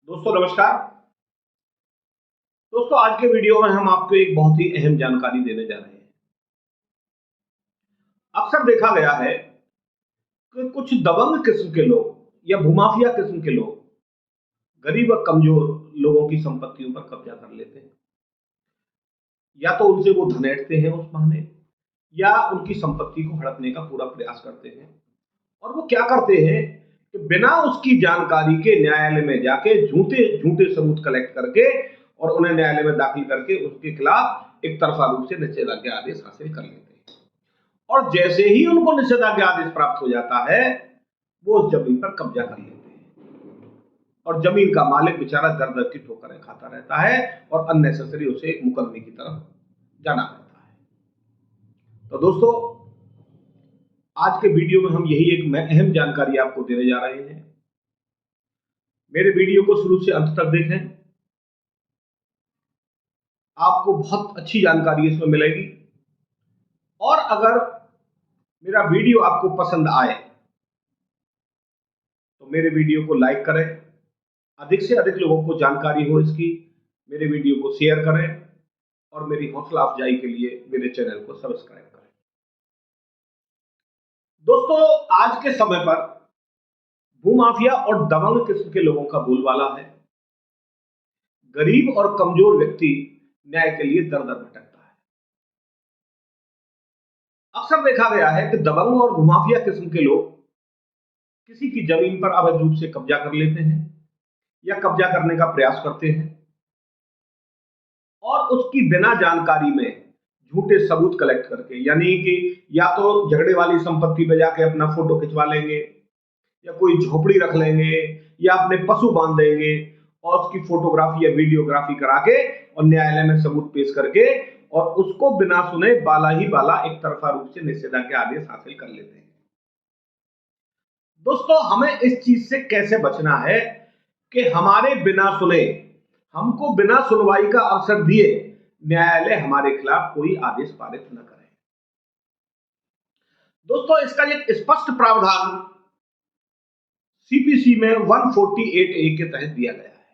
दोस्तों नमस्कार। दोस्तों आज के वीडियो में हम आपको एक बहुत ही अहम जानकारी देने जा रहे हैं। अक्सर देखा गया है कि कुछ दबंग किस्म के लोग या भूमाफिया किस्म के लोग गरीब और कमजोर लोगों की संपत्तियों पर कब्जा कर लेते हैं, या तो उनसे वो धनेटते हैं उस बहाने, या उनकी संपत्ति को हड़पने का पूरा प्रयास करते हैं। और वो क्या करते हैं कि बिना उसकी जानकारी के न्यायालय में जाके झूठे झूठे सबूत कलेक्ट करके और उन्हें न्यायालय में दाखिल करके उसके खिलाफ एक तरफा रूप से निषेधाज्ञा आदेश हासिल कर लेते हैं। और जैसे ही उनको निषेधाज्ञा आदेश प्राप्त हो जाता है, वो उस जमीन पर कब्जा कर लेते हैं और जमीन का मालिक बेचारा दर दर की ठोकरें खाता रहता है और अननेसेसरी उसे एक मुकदमे की तरफ जाना पड़ता है। तो दोस्तों आज के वीडियो में हम यही एक अहम जानकारी आपको देने जा रहे हैं। मेरे वीडियो को शुरू से अंत तक देखें, आपको बहुत अच्छी जानकारी इसमें मिलेगी। और अगर मेरा वीडियो आपको पसंद आए तो मेरे वीडियो को लाइक करें, अधिक से अधिक लोगों को जानकारी हो इसकी, मेरे वीडियो को शेयर करें और मेरी हौसला अफजाई के लिए मेरे चैनल को सब्सक्राइब करें। दोस्तों आज के समय पर भूमाफिया और दबंग किस्म के लोगों का बोलबाला है। गरीब और कमजोर व्यक्ति न्याय के लिए दर दर भटकता है। अक्सर देखा गया है कि दबंग और भूमाफिया किस्म के लोग किसी की जमीन पर अवैध रूप से कब्जा कर लेते हैं या कब्जा करने का प्रयास करते हैं और उसकी बिना जानकारी में झूठे सबूत कलेक्ट करके, यानी कि या तो झगड़े वाली संपत्ति पे जाके अपना फोटो खिंचवा लेंगे, या कोई झोपड़ी रख लेंगे, या अपने पशु बांध देंगे और उसकी फोटोग्राफी या वीडियोग्राफी करा के और न्यायालय में सबूत पेश करके और उसको बिना सुने बाला ही बाला एक तरफा रूप से निषेधाज्ञा आदेश हासिल कर लेते हैं। दोस्तों हमें इस चीज से कैसे बचना है कि हमारे बिना सुने, हमको बिना सुनवाई का अवसर दिए न्यायालय हमारे खिलाफ कोई आदेश पारित न करे। दोस्तों इसका एक स्पष्ट प्रावधान सीपीसी में 148A के तहत दिया गया है।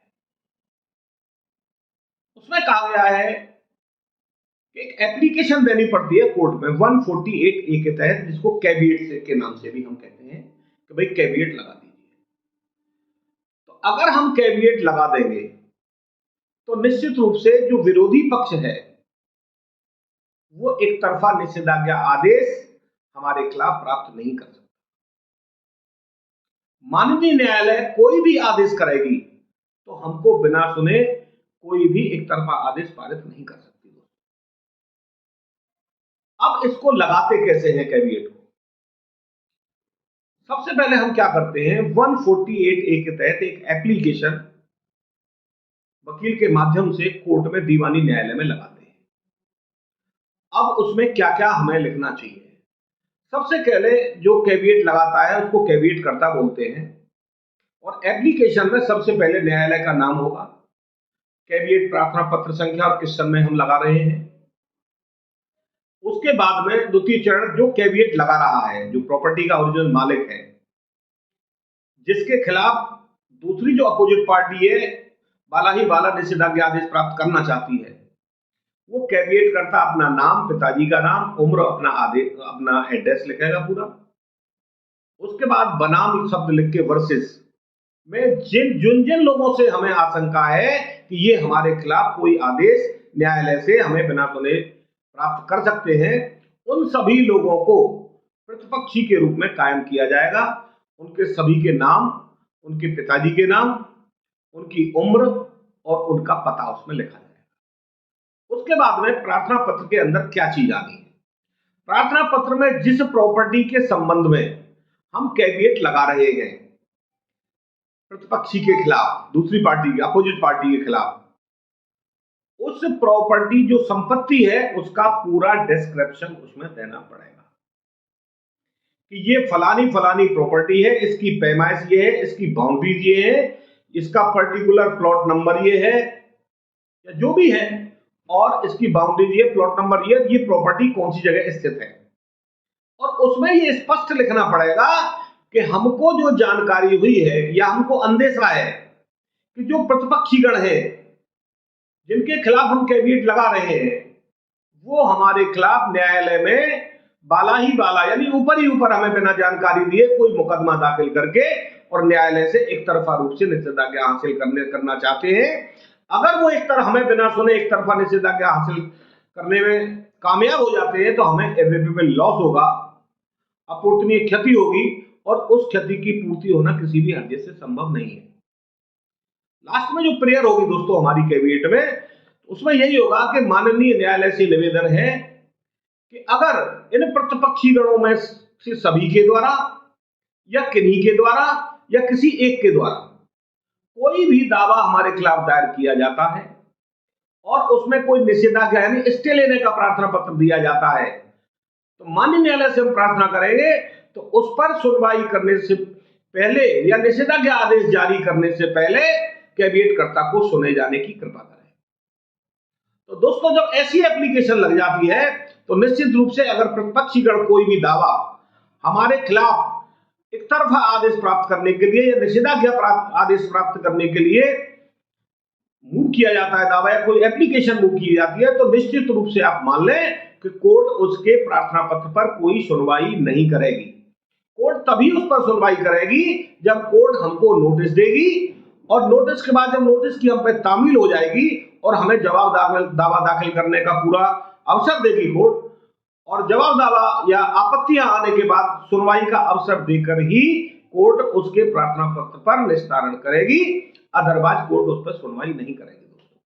उसमें कहा गया है कि एक एप्लीकेशन देनी पड़ती है कोर्ट में 148A के तहत, जिसको कैविएट के नाम से भी हम कहते हैं कि भाई कैविएट लगा दीजिए। तो अगर हम कैविएट लगा देंगे तो निश्चित रूप से जो विरोधी पक्ष है वो एक तरफा निषेधाज्ञा आदेश हमारे खिलाफ प्राप्त नहीं कर सकता। माननीय न्यायालय कोई भी आदेश करेगी तो हमको बिना सुने कोई भी एक तरफा आदेश पारित नहीं कर सकती। अब इसको लगाते कैसे हैं कैविएट को? सबसे पहले हम क्या करते हैं, 148A के तहत एक एप्लीकेशन वकील के माध्यम से कोर्ट में दीवानी न्यायालय में लगाते हैं। अब उसमें क्या क्या हमें लिखना चाहिए? सबसे पहले जो कैविएट लगाता है उसको कैविएट कर्ता बोलते हैं और एप्लीकेशन में सबसे पहले न्यायालय का नाम होगा, कैविएट प्रार्थना पत्र संख्या और किस सन में हम लगा रहे हैं। उसके बाद में द्वितीय चरण जो कैविएट लगा रहा है, जो प्रॉपर्टी का ओरिजिनल मालिक है, जिसके खिलाफ दूसरी जो अपोजिट पार्टी है बाला ही बाला निषेधाज्ञा आदेश प्राप्त करना चाहती है, वो कैविएट करता अपना नाम, पिताजी का नाम, उम्र, अपना एड्रेस लिखेगा पूरा। उसके बाद बनाम शब्द लिख के वर्सेस में जिन जिन लोगों से हमें आशंका है कि ये हमारे खिलाफ कोई आदेश न्यायालय से हमें बिना सुने प्राप्त कर सकते हैं, उन सभी लोगों को प्रतिपक्षी के रूप में कायम किया जाएगा। उनके सभी के नाम, उनके पिताजी के नाम, उनकी उम्र और उनका पता उसमें लिखा जाएगा। उसके बाद में प्रार्थना पत्र के अंदर क्या चीज आनी है? प्रार्थना पत्र में जिस प्रॉपर्टी के संबंध में हम कैविएट लगा रहे हैं प्रतिपक्षी के खिलाफ, दूसरी पार्टी के, अपोजिट पार्टी के खिलाफ, उस प्रॉपर्टी जो संपत्ति है उसका पूरा डिस्क्रिप्शन उसमें देना पड़ेगा कि ये फलानी फलानी प्रॉपर्टी है, इसकी पैमाइश ये है, इसकी बाउंड्रीज ये है, इसका पर्टिकुलर प्लॉट नंबर ये है या जो भी है, और इसकी बाउंड्रीज ये, प्लॉट नंबर ये प्रॉपर्टी कौन सी जगह स्थित है। और उसमें ये स्पष्ट लिखना पड़ेगा कि हमको जो जानकारी हुई है या हमको अंदेशा है कि जो प्रतिपक्षीगण है, जिनके खिलाफ हम कैविएट लगा रहे हैं, वो हमारे खिलाफ न्यायालय में बाला ही बाला यानी ऊपर ही ऊपर हमें बिना जानकारी दिए कोई मुकदमा दाखिल करके और न्यायालय से एक तरफा रूप से निषेधाज्ञा हासिल करना चाहते हैं। अगर वो हमें बिना सुने एक तरफा निषेधाज्ञा हासिल करने में कामयाब हो जाते हैं तो हमें इर्रिपरेबल लॉस होगा, अपूर्णीय क्षति होगी और उस क्षति की पूर्ति होना किसी भी हर्जे से संभव नहीं है। लास्ट में जो प्रेयर होगी दोस्तों हमारी कैविएट में, उसमें यही होगा कि माननीय न्यायालय से निवेदन है कि अगर इन प्रतिपक्षी गणों में से सभी के द्वारा या किन्हीं के द्वारा या किसी एक के द्वारा कोई भी दावा हमारे खिलाफ दायर किया जाता है और उसमें कोई निषेधाज्ञा यानी स्टे लेने का प्रार्थना पत्र दिया जाता है, तो माननीय न्यायालय से हम प्रार्थना करेंगे तो उस पर सुनवाई करने से पहले या निषेधाज्ञा आदेश जारी करने से पहले कैविएट कर्ता को सुने जाने की कृपा करें। तो दोस्तों जब ऐसी एप्लीकेशन लग जाती है तो निश्चित रूप से अगर प्रतिपक्षीगण कोई भी दावा हमारे खिलाफ एक तरफा आदेश प्राप्त करने के लिए या निषेधाज्ञा आदेश प्राप्त करने के लिए मूव किया जाता है दावा या कोई एप्लीकेशन मूव की जाती है, तो निश्चित रूप से आप मान लें कि कोर्ट उसके प्रार्थना पत्र पर कोई सुनवाई नहीं करेगी। कोर्ट तभी उस पर सुनवाई करेगी जब कोर्ट हमको नोटिस देगी और नोटिस के बाद जब नोटिस की हम पे तामील हो जाएगी और हमें दावा दाखिल करने का पूरा अवसर देगी कोर्ट, और जवाब दावा या आपत्तियां आने के बाद सुनवाई का अवसर देकर ही कोर्ट उसके प्रार्थना पत्र पर निस्तारण करेगी, अदरवाइज कोर्ट उस पर सुनवाई नहीं करेगी। दोस्तों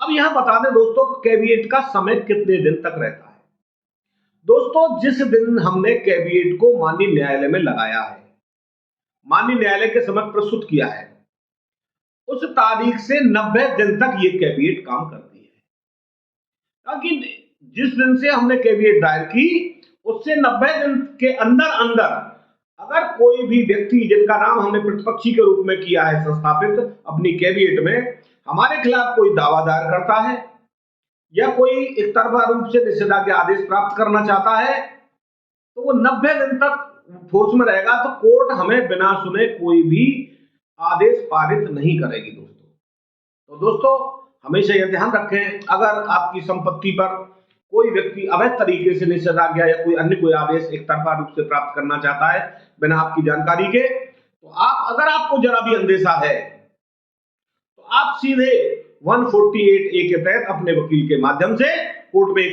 अब यहां बता दें दोस्तों कैविएट का समय कितने दिन तक रहता है। दोस्तों जिस दिन हमने कैविएट को माननीय न्यायालय में लगाया है, माननीय न्यायालय के समक्ष प्रस्तुत किया है, उस तारीख से 90 दिन तक ये कैविएट काम करती है। ताकि जिस दिन से हमने कैविएट दायर की उससे 90 दिन के अंदर अंदर अगर कोई भी व्यक्ति जिनका नाम हमने प्रतिपक्षी के रूप में किया है संस्थापित अपनी कैविएट में, हमारे खिलाफ कोई दावा दायर करता है या कोई एक तरफा रूप से निषेधाज्ञा आदेश प्राप्त करना चाहता है, तो वो 90 दिन तक फोर्स में रहेगा, तो कोर्ट हमें बिना सुने कोई भी आदेश पारित नहीं करेगी। दोस्तों तो दोस्तों हमेशा यह ध्यान रखें, अगर आपकी संपत्ति पर कोई व्यक्ति अवैध तरीके से निषेधाज्ञा या कोई अन्य कोई आदेश एक तरफा रूप से प्राप्त करना चाहता है बिना आपकी जानकारी के, तो अगर आपको जरा भी अंदेशा है तो आप सीधे 148A के तहत अपने वकील के माध्यम से कोर्ट में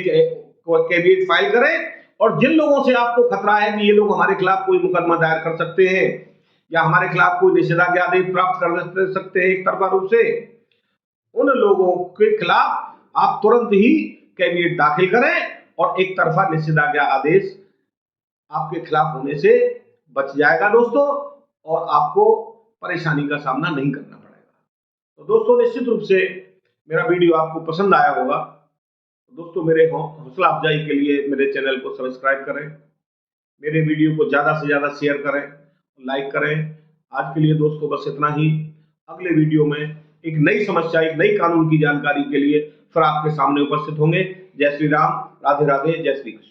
कैविएट फाइल करें। और जिन लोगों से आपको खतरा है कि ये लोग हमारे खिलाफ कोई मुकदमा दायर कर सकते हैं या हमारे खिलाफ कोई निषेधाज्ञा आदेश प्राप्त कर सकते हैं एक तरफा रूप से, उन लोगों के खिलाफ आप तुरंत ही कैविएट दाखिल करें और एक तरफा निषेधाज्ञा आदेश आपके खिलाफ होने से बच जाएगा दोस्तों, और आपको परेशानी का सामना नहीं करना पड़ेगा। तो दोस्तों निश्चित रूप से मेरा वीडियो आपको पसंद आया होगा। तो दोस्तों मेरे हौसला अफजाई के लिए मेरे चैनल को सब्सक्राइब करें, मेरे वीडियो को ज्यादा से ज्यादा शेयर करें, लाइक करें। आज के लिए दोस्तों बस इतना ही। अगले वीडियो में एक नई समस्या, एक नई कानून की जानकारी के लिए फिर आपके सामने उपस्थित होंगे। जय श्री राम, राधे राधे, जय श्री कृष्ण।